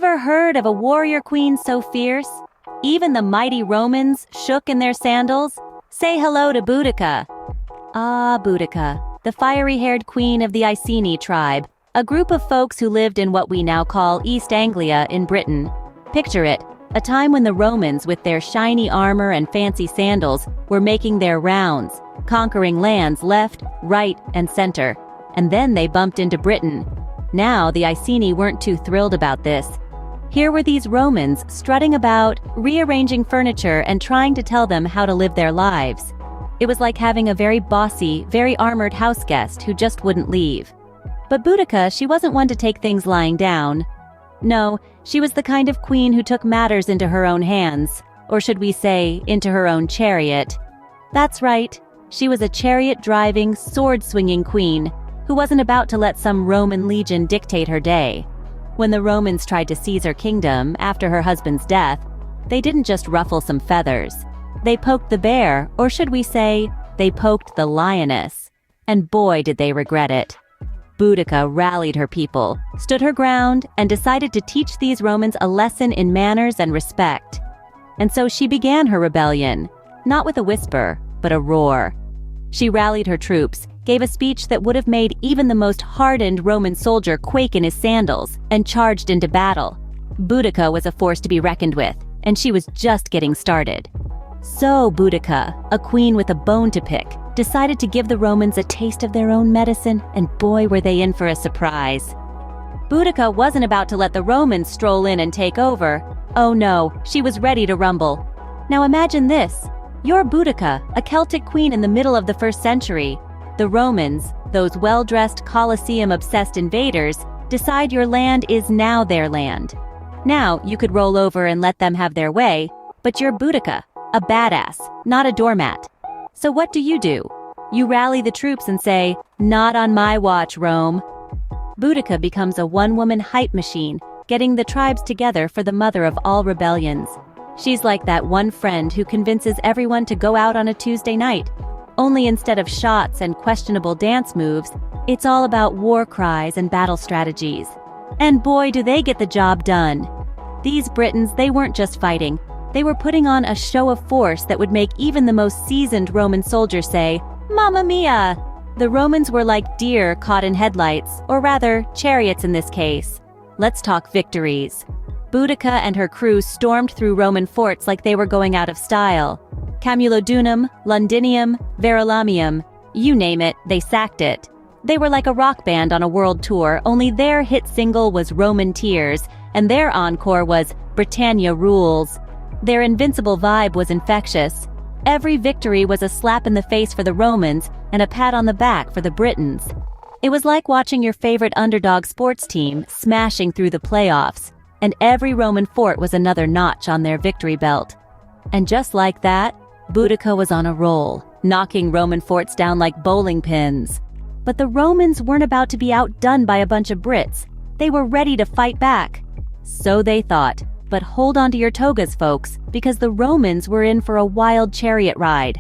Ever heard of a warrior queen so fierce? Even the mighty Romans shook in their sandals? Say hello to Boudica. Ah, Boudica, the fiery-haired queen of the Iceni tribe, a group of folks who lived in what we now call East Anglia in Britain. Picture it, a time when the Romans, with their shiny armor and fancy sandals, were making their rounds, conquering lands left, right, and center. And then they bumped into Britain. Now the Iceni weren't too thrilled about this. Here were these Romans strutting about, rearranging furniture and trying to tell them how to live their lives. It was like having a very bossy, very armored house guest who just wouldn't leave. But Boudica, she wasn't one to take things lying down. No, she was the kind of queen who took matters into her own hands, or should we say, into her own chariot. That's right, she was a chariot-driving, sword-swinging queen who wasn't about to let some Roman legion dictate her day. When the Romans tried to seize her kingdom after her husband's death, they didn't just ruffle some feathers. They poked the bear, or should we say, they poked the lioness. And boy did they regret it. Boudica rallied her people, stood her ground, and decided to teach these Romans a lesson in manners and respect. And so she began her rebellion, not with a whisper, but a roar. She rallied her troops, gave a speech that would have made even the most hardened Roman soldier quake in his sandals, and charged into battle. Boudica was a force to be reckoned with, and she was just getting started. So Boudica, a queen with a bone to pick, decided to give the Romans a taste of their own medicine, and boy were they in for a surprise. Boudica wasn't about to let the Romans stroll in and take over. Oh no, she was ready to rumble. Now imagine this. You're Boudica, a Celtic queen in the middle of the 1st century. The Romans, those well-dressed Colosseum-obsessed invaders, decide your land is now their land. Now, you could roll over and let them have their way, but you're Boudica, a badass, not a doormat. So what do? You rally the troops and say, "Not on my watch, Rome." Boudica becomes a one-woman hype machine, getting the tribes together for the mother of all rebellions. She's like that one friend who convinces everyone to go out on a Tuesday night. Only instead of shots and questionable dance moves, it's all about war cries and battle strategies. And boy, do they get the job done. These Britons, they weren't just fighting. They were putting on a show of force that would make even the most seasoned Roman soldier say, "Mamma mia!" The Romans were like deer caught in headlights, or rather, chariots in this case. Let's talk victories. Boudica and her crew stormed through Roman forts like they were going out of style. Camulodunum, Londinium, Verulamium, you name it, they sacked it. They were like a rock band on a world tour, only their hit single was Roman Tears, and their encore was Britannia Rules. Their invincible vibe was infectious. Every victory was a slap in the face for the Romans and a pat on the back for the Britons. It was like watching your favorite underdog sports team smashing through the playoffs, and every Roman fort was another notch on their victory belt. And just like that, Boudica was on a roll, knocking Roman forts down like bowling pins. But the Romans weren't about to be outdone by a bunch of Brits. They were ready to fight back. So they thought. But hold on to your togas, folks, because the Romans were in for a wild chariot ride.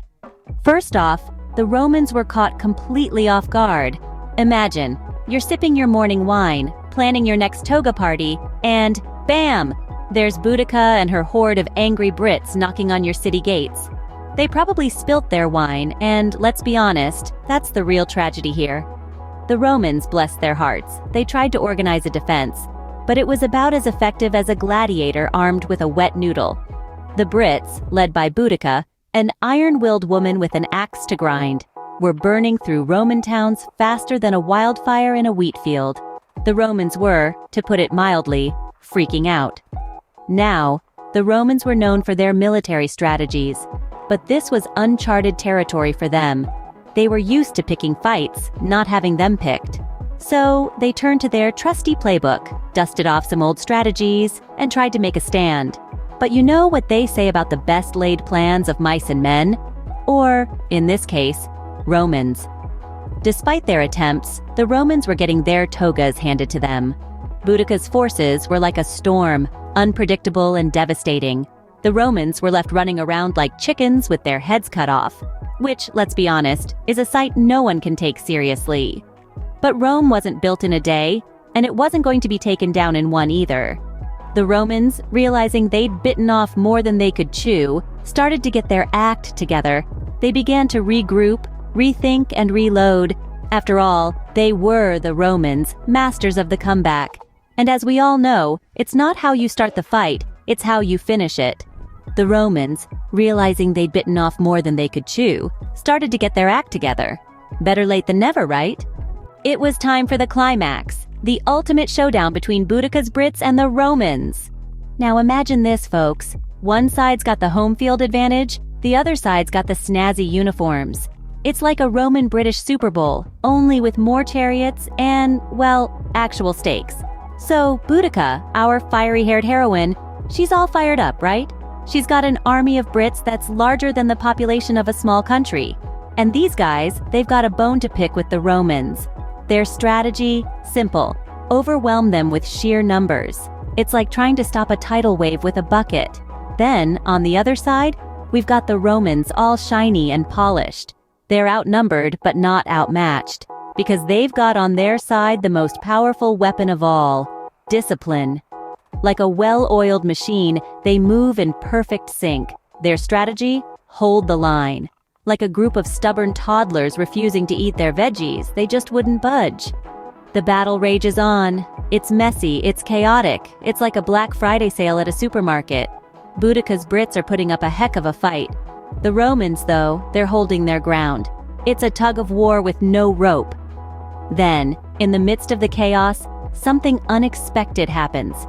First off, the Romans were caught completely off guard. Imagine, you're sipping your morning wine, planning your next toga party, and bam! There's Boudica and her horde of angry Brits knocking on your city gates. They probably spilt their wine, and let's be honest, that's the real tragedy here. The Romans, bless their hearts, they tried to organize a defense, but it was about as effective as a gladiator armed with a wet noodle. The Brits, led by Boudica, an iron-willed woman with an axe to grind, were burning through Roman towns faster than a wildfire in a wheat field. The Romans were, to put it mildly, freaking out. Now, the Romans were known for their military strategies, but this was uncharted territory for them. They were used to picking fights, not having them picked. So they turned to their trusty playbook, dusted off some old strategies, and tried to make a stand. But you know what they say about the best-laid plans of mice and men? Or, in this case, Romans. Despite their attempts, the Romans were getting their togas handed to them. Boudica's forces were like a storm, unpredictable and devastating. The Romans were left running around like chickens with their heads cut off, which, let's be honest, is a sight no one can take seriously. But Rome wasn't built in a day, and it wasn't going to be taken down in one either. The Romans, realizing they'd bitten off more than they could chew, started to get their act together. They began to regroup, rethink, and reload. After all, they were the Romans, masters of the comeback. And as we all know, it's not how you start the fight, it's how you finish it. The Romans, realizing they'd bitten off more than they could chew, started to get their act together. Better late than never, right? It was time for the climax, the ultimate showdown between Boudicca's Brits and the Romans. Now imagine this, folks. One side's got the home field advantage, the other side's got the snazzy uniforms. It's like a Roman-British Super Bowl, only with more chariots and, well, actual stakes. So, Boudica, our fiery-haired heroine, she's all fired up, right? She's got an army of Brits that's larger than the population of a small country. And these guys, they've got a bone to pick with the Romans. Their strategy? Simple. Overwhelm them with sheer numbers. It's like trying to stop a tidal wave with a bucket. Then, on the other side, we've got the Romans all shiny and polished. They're outnumbered but not outmatched, because they've got on their side the most powerful weapon of all: discipline. Like a well-oiled machine, they move in perfect sync. Their strategy? Hold the line. Like a group of stubborn toddlers refusing to eat their veggies, they just wouldn't budge. The battle rages on. It's messy, it's chaotic, it's like a Black Friday sale at a supermarket. Boudicca's Brits are putting up a heck of a fight. The Romans, though, they're holding their ground. It's a tug of war with no rope. Then, in the midst of the chaos, something unexpected happens.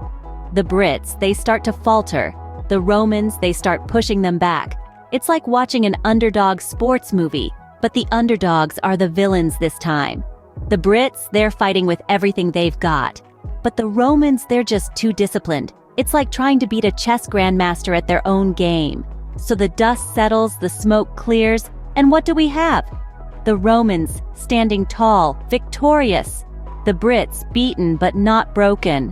The Brits, they start to falter. The Romans, they start pushing them back. It's like watching an underdog sports movie, but the underdogs are the villains this time. The Brits, they're fighting with everything they've got. But the Romans, they're just too disciplined. It's like trying to beat a chess grandmaster at their own game. So the dust settles, the smoke clears, and what do we have? The Romans, standing tall, victorious. The Brits, beaten but not broken.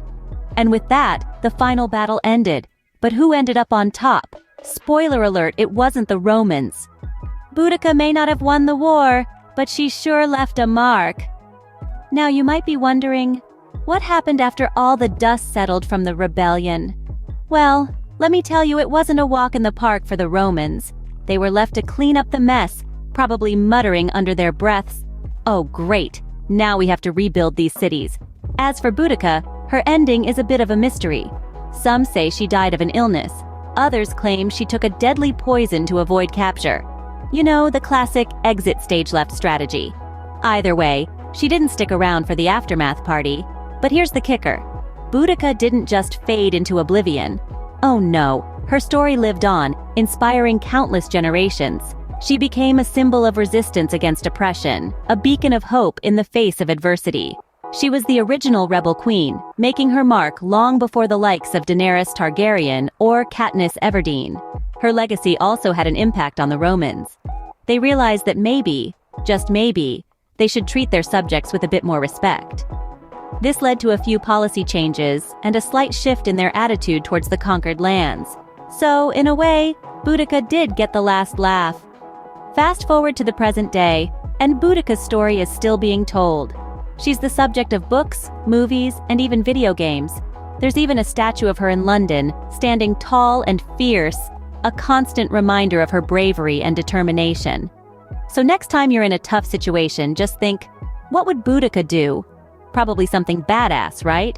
And with that, the final battle ended. But who ended up on top? Spoiler alert, it wasn't the Romans. Boudica may not have won the war, but she sure left a mark. Now you might be wondering, what happened after all the dust settled from the rebellion? Well, let me tell you, it wasn't a walk in the park for the Romans. They were left to clean up the mess, probably muttering under their breaths, "Oh great, now we have to rebuild these cities." As for Boudica, her ending is a bit of a mystery. Some say she died of an illness. Others claim she took a deadly poison to avoid capture. You know, the classic exit stage left strategy. Either way, she didn't stick around for the aftermath party. But here's the kicker. Boudica didn't just fade into oblivion. Oh no, her story lived on, inspiring countless generations. She became a symbol of resistance against oppression, a beacon of hope in the face of adversity. She was the original rebel queen, making her mark long before the likes of Daenerys Targaryen or Katniss Everdeen. Her legacy also had an impact on the Romans. They realized that maybe, just maybe, they should treat their subjects with a bit more respect. This led to a few policy changes and a slight shift in their attitude towards the conquered lands. So, in a way, Boudica did get the last laugh. Fast forward to the present day, and Boudica's story is still being told. She's the subject of books, movies, and even video games. There's even a statue of her in London, standing tall and fierce, a constant reminder of her bravery and determination. So next time you're in a tough situation, just think, what would Boudica do? Probably something badass, right?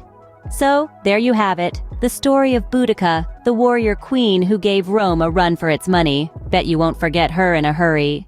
So, there you have it, the story of Boudica, the warrior queen who gave Rome a run for its money. Bet you won't forget her in a hurry.